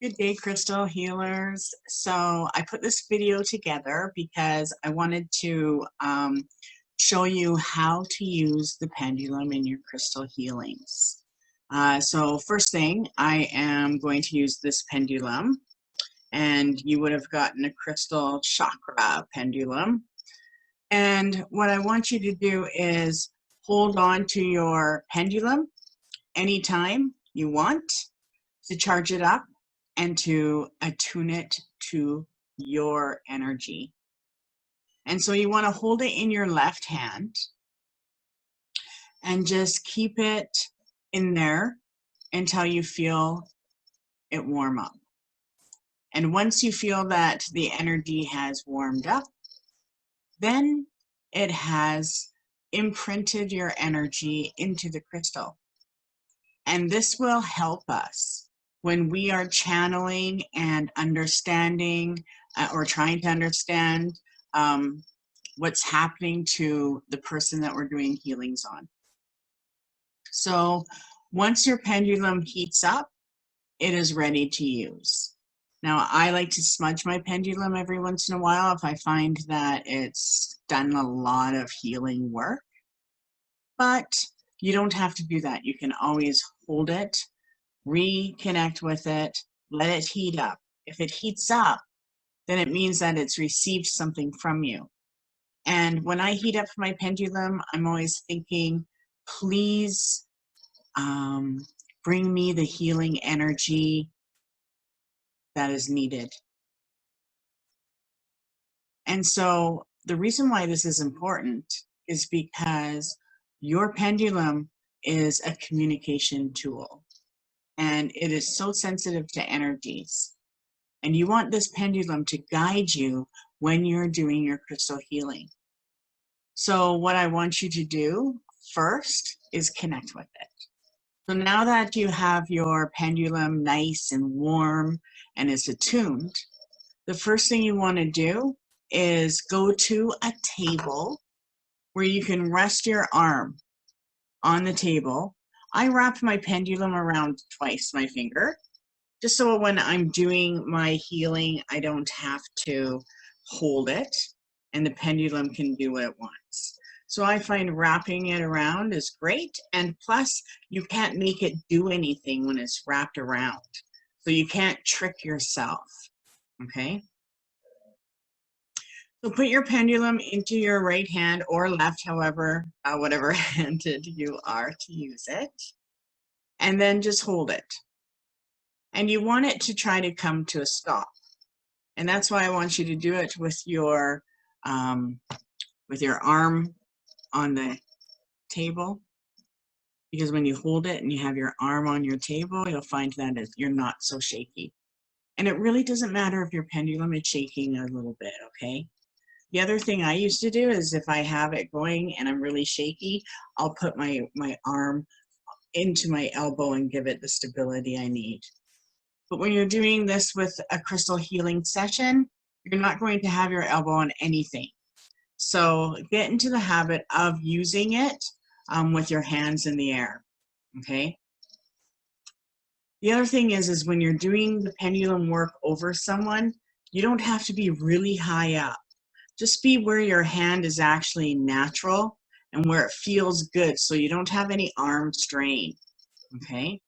Good day, crystal healers. So I put this video together because I wanted to show you how to use the pendulum in your crystal healings. So first thing, I am going to use this pendulum, and you would have gotten a crystal chakra pendulum. And what I want you to do is hold on to your pendulum anytime you want to charge it up and to attune it to your energy. And so you want to hold it in your left hand and just keep it in there until you feel it warm up. And once you feel that the energy has warmed up, then it has imprinted your energy into the crystal. And this will help us when we are channeling and understanding or trying to understand what's happening to the person that we're doing healings on. So once your pendulum heats up, it is ready to use. Now, I like to smudge my pendulum every once in a while if I find that it's done a lot of healing work, but you don't have to do that. You can always hold it, reconnect with it, let it heat up. If it heats up, then it means that it's received something from you. And when I heat up my pendulum, I'm always thinking, please bring me the healing energy that is needed. And so the reason why this is important is because your pendulum is a communication tool. And it is so sensitive to energies. And you want this pendulum to guide you when you're doing your crystal healing. So what I want you to do first is connect with it. So now that you have your pendulum nice and warm and is attuned, the first thing you want to do is go to a table where you can rest your arm on the table. I wrap my pendulum around twice my finger, just so when I'm doing my healing, I don't have to hold it and the pendulum can do what it wants. So I find wrapping it around is great, and plus you can't make it do anything when it's wrapped around. So you can't trick yourself, okay? So put your pendulum into your right hand or left, however, whatever handed you are to use it, and then just hold it. And you want it to try to come to a stop. And that's why I want you to do it with your arm on the table. Because when you hold it and you have your arm on your table, you'll find that you're not so shaky. And it really doesn't matter if your pendulum is shaking a little bit, okay? The other thing I used to do is if I have it going and I'm really shaky, I'll put my arm into my elbow and give it the stability I need. But when you're doing this with a crystal healing session, you're not going to have your elbow on anything. So get into the habit of using it with your hands in the air, okay? The other thing is when you're doing the pendulum work over someone, you don't have to be really high up. Just be where your hand is actually natural and where it feels good, so you don't have any arm strain, okay?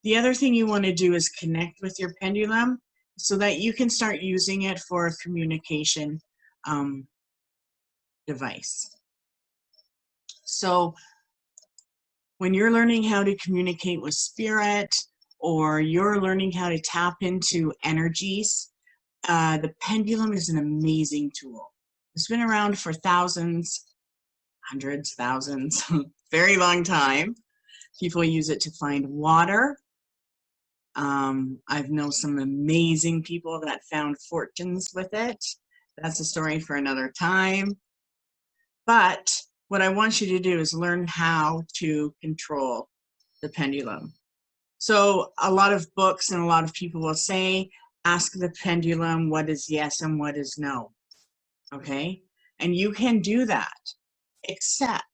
The other thing you want to do is connect with your pendulum so that you can start using it for a communication device. So when you're learning how to communicate with spirit, or you're learning how to tap into energies, the pendulum is an amazing tool. It's been around for thousands, hundreds, thousands, very long time. People use it to find water. I've known some amazing people that found fortunes with it. That's a story for another time. But what I want you to do is learn how to control the pendulum. So a lot of books and a lot of people will say, ask the pendulum what is yes and what is no, okay? And you can do that, except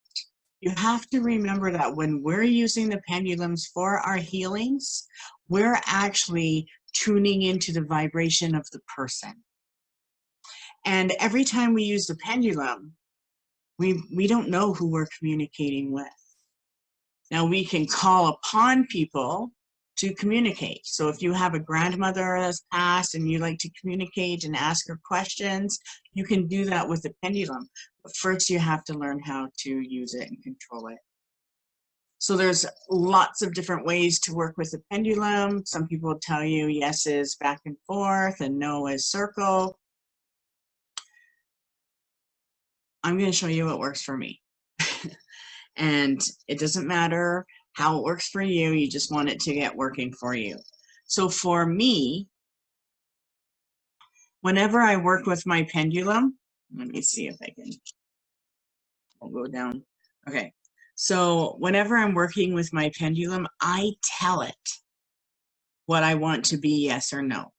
you have to remember that when we're using the pendulums for our healings, we're actually tuning into the vibration of the person. And every time we use the pendulum, we don't know who we're communicating with. Now, we can call upon people to communicate. So if you have a grandmother that's passed and you like to communicate and ask her questions, you can do that with the pendulum. But first you have to learn how to use it and control it. So there's lots of different ways to work with the pendulum. Some people tell you yes is back and forth and no is circle. I'm going to show you what works for me. And it doesn't matter how it works for you, you just want it to get working for you. So for me, whenever I work with my pendulum, let me see if I can, I'll go down. Okay, so whenever I'm working with my pendulum, I tell it what I want to be, yes or no.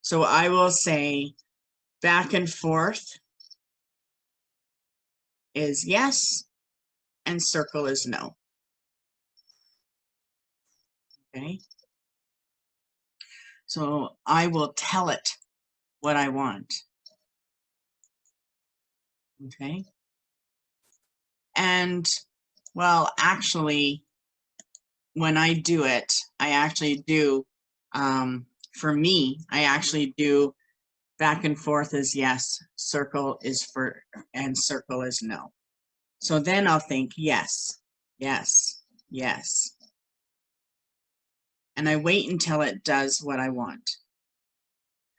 So I will say back and forth is yes, and circle is no. Okay, so I will tell it what I want. Okay, and well, actually, when I do it, I actually do, for me, I actually do back and forth is yes, circle is for, and circle is no. So then I'll think yes, yes, yes. And I wait until it does what I want.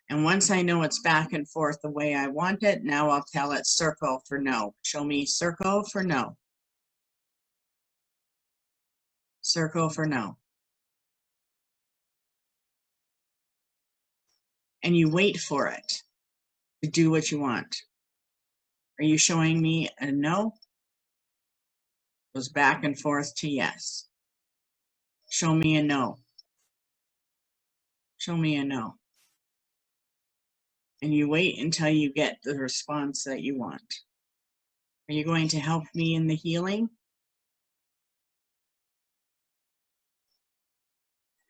And once I know it's back and forth the way I want it, now I'll tell it circle for no. Show me circle for no. Circle for no. And you wait for it to do what you want. Are you showing me a no? Goes back and forth to yes. Show me a no. Show me a no. And you wait until you get the response that you want. Are you going to help me in the healing?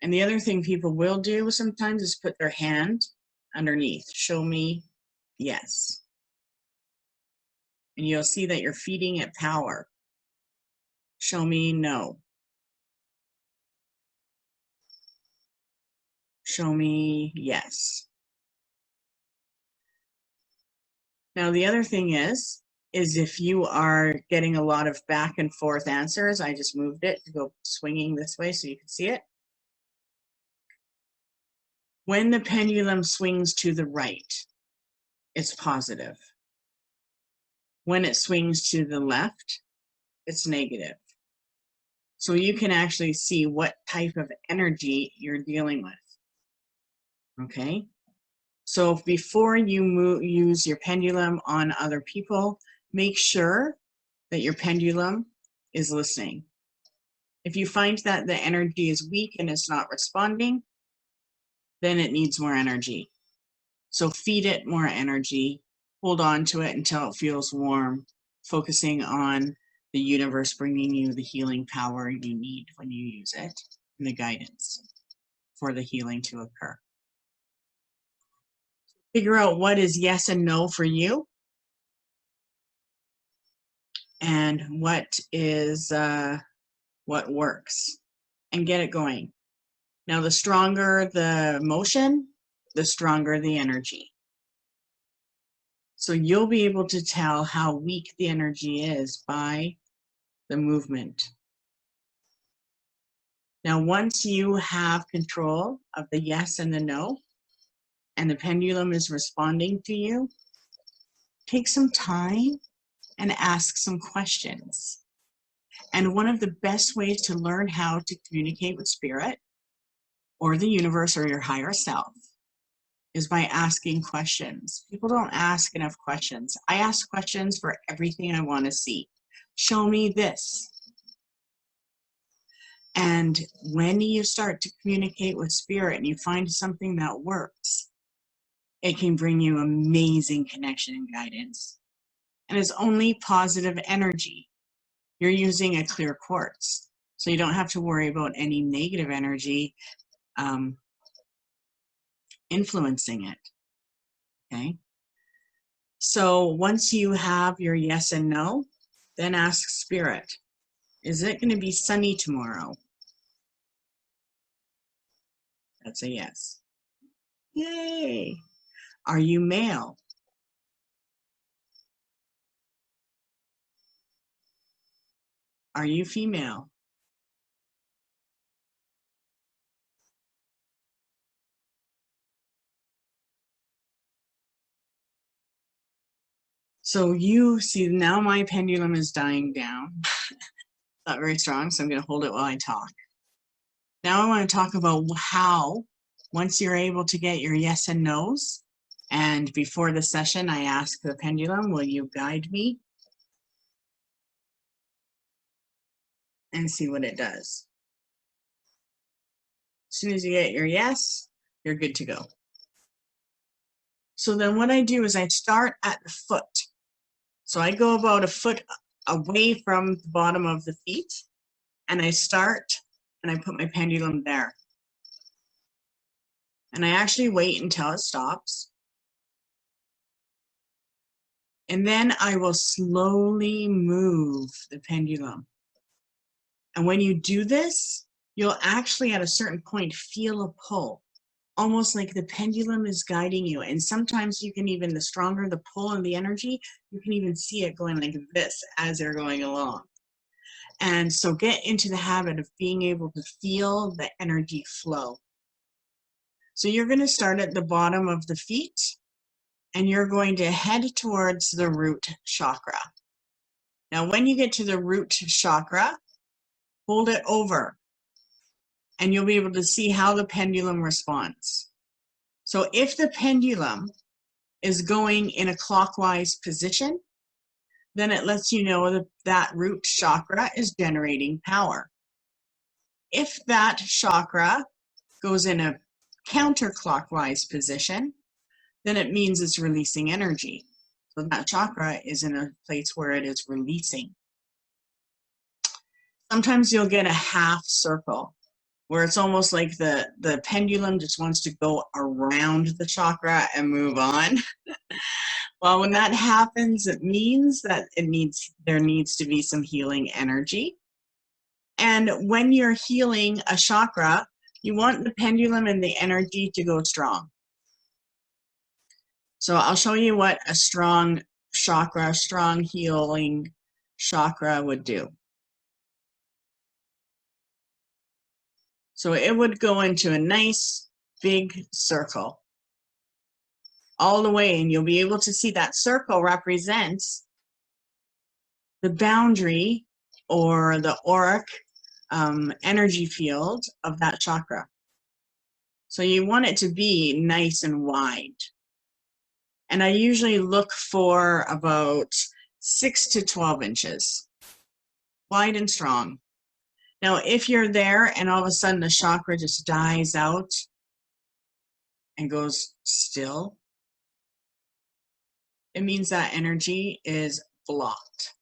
And the other thing people will do sometimes is put their hand underneath. Show me yes. And you'll see that you're feeding it power. Show me no. Show me yes. Now, the other thing is if you are getting a lot of back and forth answers, I just moved it to go swinging this way so you can see it. When the pendulum swings to the right, it's positive. When it swings to the left, it's negative. So you can actually see what type of energy you're dealing with. Okay? So before you use your pendulum on other people, make sure that your pendulum is listening. If you find that the energy is weak and it's not responding, then it needs more energy. So feed it more energy, hold on to it until it feels warm, focusing on the universe bringing you the healing power you need when you use it, and the guidance for the healing to occur. Figure out what is yes and no for you, and what is what works, and get it going. Now, the stronger the motion, the stronger the energy. So you'll be able to tell how weak the energy is by the movement. Now, once you have control of the yes and the no, and the pendulum is responding to you, take some time and ask some questions. And one of the best ways to learn how to communicate with spirit or the universe or your higher self is by asking questions. People don't ask enough questions. I ask questions for everything I want to see. Show me this. And when you start to communicate with spirit and you find something that works, it can bring you amazing connection and guidance. And it's only positive energy. You're using a clear quartz, so you don't have to worry about any negative energy influencing it. Okay. So once you have your yes and no, then ask Spirit, is it going to be sunny tomorrow? That's a yes. Yay! Are you male? Are you female? So you see, now my pendulum is dying down. Not very strong, so I'm going to hold it while I talk. Now I want to talk about how, once you're able to get your yes and no's, and before the session, I ask the pendulum, will you guide me? And see what it does. As soon as you get your yes, you're good to go. So then what I do is I start at the foot. So I go about a foot away from the bottom of the feet, and I start and I put my pendulum there. And I actually wait until it stops. And then I will slowly move the pendulum. And when you do this, you'll actually at a certain point feel a pull, almost like the pendulum is guiding you. And sometimes you can even, the stronger the pull and the energy, you can even see it going like this as they're going along. And so get into the habit of being able to feel the energy flow. So you're going to start at the bottom of the feet, and you're going to head towards the root chakra. Now, when you get to the root chakra, hold it over, and you'll be able to see how the pendulum responds. So if the pendulum is going in a clockwise position, then it lets you know that that root chakra is generating power. If that chakra goes in a counterclockwise position, then it means it's releasing energy. So that chakra is in a place where it is releasing. Sometimes you'll get a half circle where it's almost like the pendulum just wants to go around the chakra and move on. Well, when that happens, it means that there needs to be some healing energy. And when you're healing a chakra, you want the pendulum and the energy to go strong. So I'll show you what a strong chakra, strong healing chakra would do. So it would go into a nice big circle all the way, and you'll be able to see that circle represents the boundary or the auric energy field of that chakra. So you want it to be nice and wide. And I usually look for about 6 to 12 inches, wide and strong. Now, if you're there and all of a sudden the chakra just dies out and goes still, it means that energy is blocked.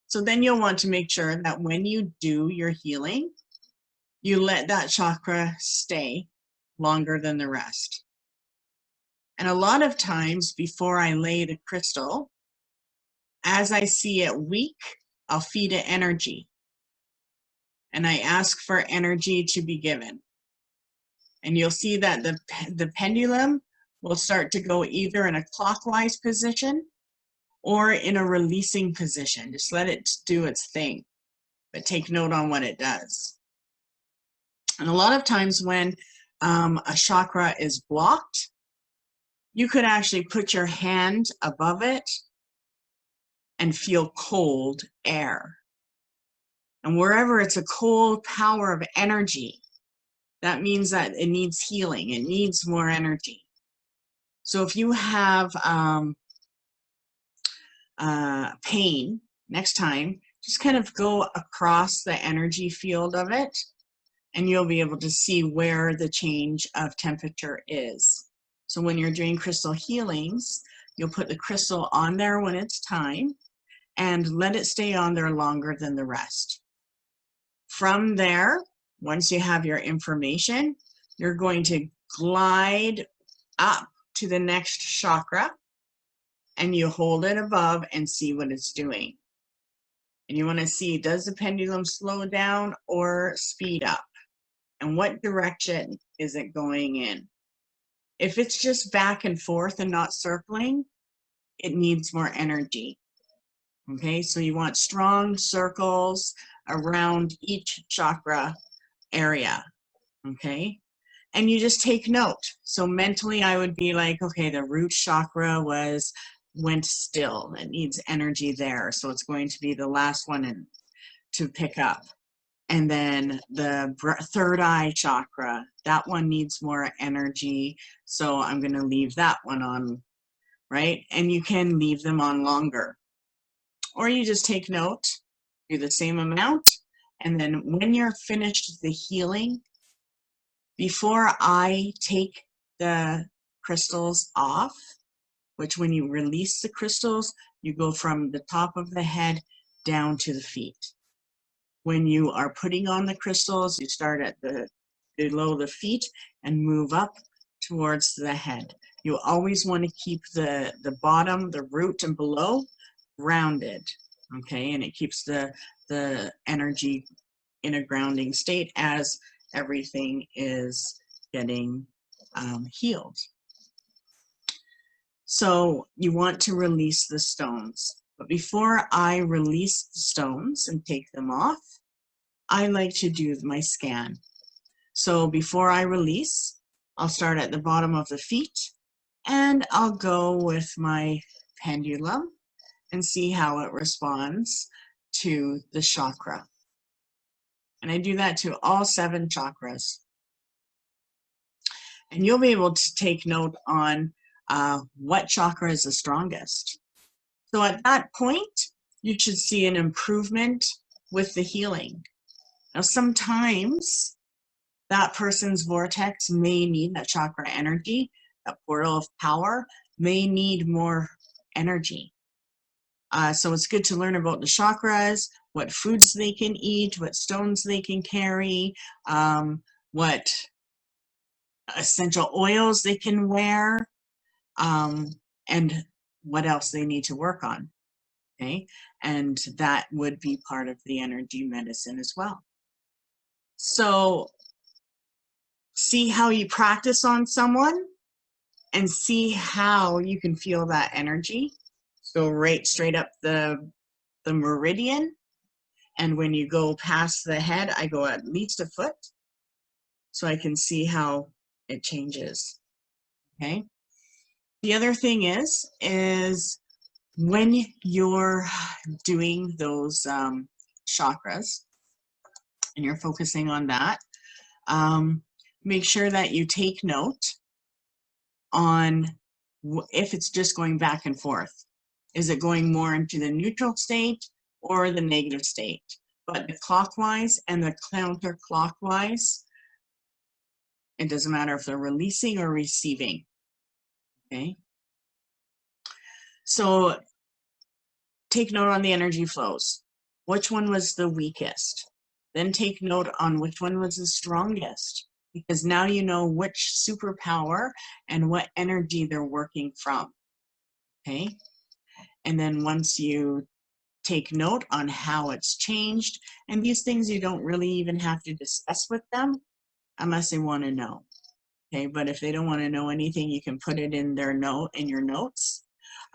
So then you'll want to make sure that when you do your healing, you let that chakra stay longer than the rest. And a lot of times before I lay the crystal, as I see it weak, I'll feed it energy. And I ask for energy to be given. And you'll see that the pendulum will start to go either in a clockwise position or in a releasing position. Just let it do its thing, but take note on what it does. And a lot of times when a chakra is blocked, you could actually put your hand above it and feel cold air. And wherever it's a cold power of energy, that means that it needs healing. It needs more energy. So if you have pain, next time, just kind of go across the energy field of it, and you'll be able to see where the change of temperature is. So when you're doing crystal healings, you'll put the crystal on there when it's time and let it stay on there longer than the rest. From there, once you have your information, you're going to glide up to the next chakra, and you hold it above and see what it's doing. And you want to see, does the pendulum slow down or speed up? And what direction is it going in? If it's just back and forth and not circling, it needs more energy. Okay, so you want strong circles around each chakra area. Okay, and you just take note. So mentally I would be like, okay, the root chakra went still. It needs energy there. So it's going to be the last one to pick up. And then the third eye chakra, that one needs more energy. So I'm going to leave that one on, right? And you can leave them on longer. Or you just take note, do the same amount. And then when you're finished the healing, before I take the crystals off, which when you release the crystals, you go from the top of the head down to the feet. When you are putting on the crystals, you start at below the feet and move up towards the head. You always want to keep the bottom, the root and below, rounded, okay? And it keeps the energy in a grounding state as everything is getting healed. So you want to release the stones. But before I release the stones and take them off, I like to do my scan. So before I release, I'll start at the bottom of the feet and I'll go with my pendulum and see how it responds to the chakra. And I do that to all 7 chakras. And you'll be able to take note on what chakra is the strongest. So at that point, you should see an improvement with the healing. Now, sometimes that person's vortex may need that chakra energy, that portal of power may need more energy. So it's good to learn about the chakras, what foods they can eat, what stones they can carry, what essential oils they can wear, and what else they need to work on. Okay, and that would be part of the energy medicine as well. So see how you practice on someone and see how you can feel that energy. Go right straight up the meridian. And when you go past the head, I go at least a foot so I can see how it changes. Okay. The other thing is when you're doing those chakras and you're focusing on that, make sure that you take note on if it's just going back and forth. Is it going more into the neutral state or the negative state? But the clockwise and the counterclockwise, it doesn't matter if they're releasing or receiving. Okay. So take note on the energy flows. Which one was the weakest? Then take note on which one was the strongest, because now you know which superpower and what energy they're working from. Okay. And then once you take note on how it's changed, and these things you don't really even have to discuss with them unless they want to know. Okay, but if they don't want to know anything, you can put it in their note in your notes,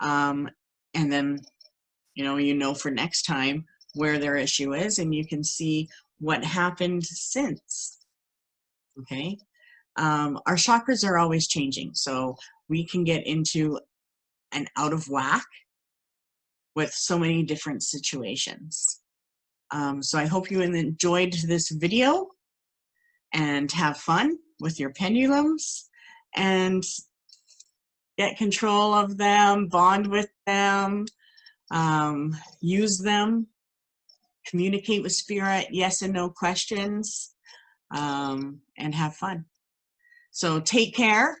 and then you know for next time where their issue is, and you can see what happened since. Okay, our chakras are always changing, so we can get into an out of whack with so many different situations. So I hope you enjoyed this video and have fun with your pendulums and get control of them, bond with them, use them, communicate with spirit, yes and no questions, and have fun. So take care.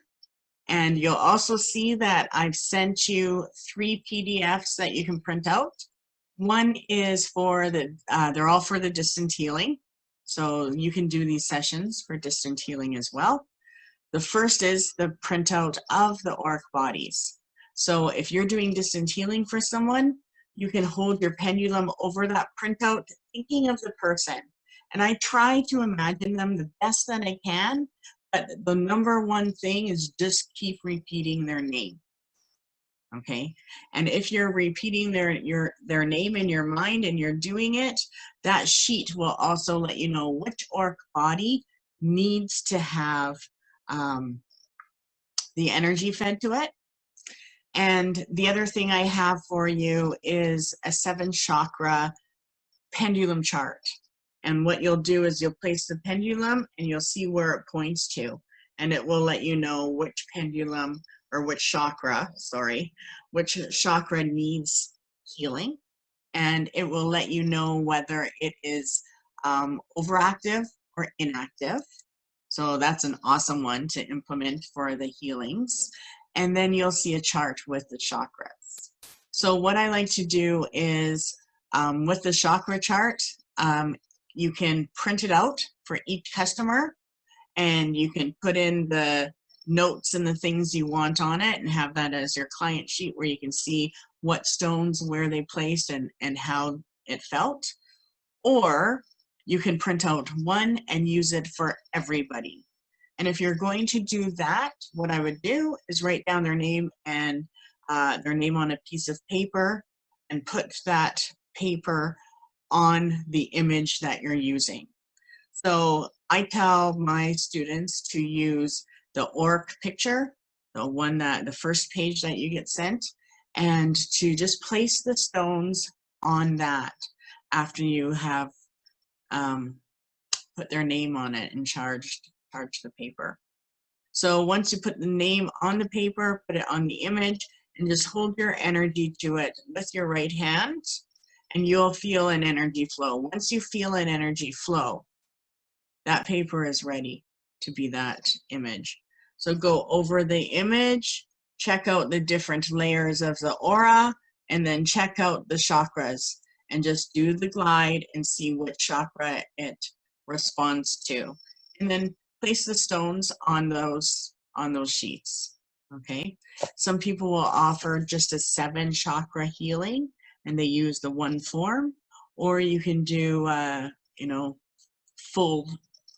And you'll also see that I've sent you 3 PDFs that you can print out. One is for they're all for the distant healing. So you can do these sessions for distant healing as well. The first is the printout of the auric bodies. So if you're doing distant healing for someone, you can hold your pendulum over that printout, thinking of the person. And I try to imagine them the best that I can, but the number one thing is just keep repeating their name. Okay, and if you're repeating their name in your mind and you're doing it, that sheet will also let you know which auric body needs to have the energy fed to it. And the other thing I have for you is a 7-chakra pendulum chart. And what you'll do is you'll place the pendulum and you'll see where it points to. And it will let you know which pendulum or which chakra needs healing. And it will let you know whether it is overactive or inactive. So that's an awesome one to implement for the healings. And then you'll see a chart with the chakras. So what I like to do is with the chakra chart, you can print it out for each customer and you can put in the notes and the things you want on it and have that as your client sheet where you can see what stones, where they placed and how it felt. Or you can print out one and use it for everybody. And if you're going to do that, what I would do is write down their name and their name on a piece of paper and put that paper on the image that you're using. So I tell my students to use the auric picture, the first page that you get sent, and to just place the stones on that after you have put their name on it and charged the paper. So once you put the name on the paper, put it on the image, and just hold your energy to it with your right hand, and you'll feel an energy flow. Once you feel an energy flow, that paper is ready to be that image. So go over the image, check out the different layers of the aura, and then check out the chakras and just do the glide and see what chakra it responds to. And then place the stones on those sheets. Okay. Some people will offer just a 7-chakra healing and they use the one form, or you can do full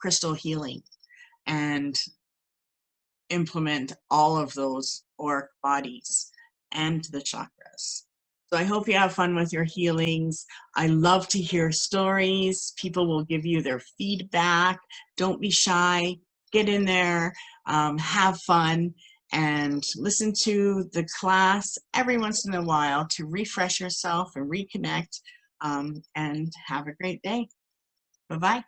crystal healing and implement all of those auric bodies and the chakras. So I hope you have fun with your healings. I love to hear stories. People will give you their feedback. Don't be shy. Get in there, have fun, and listen to the class every once in a while to refresh yourself and reconnect, and have a great day. Bye-bye.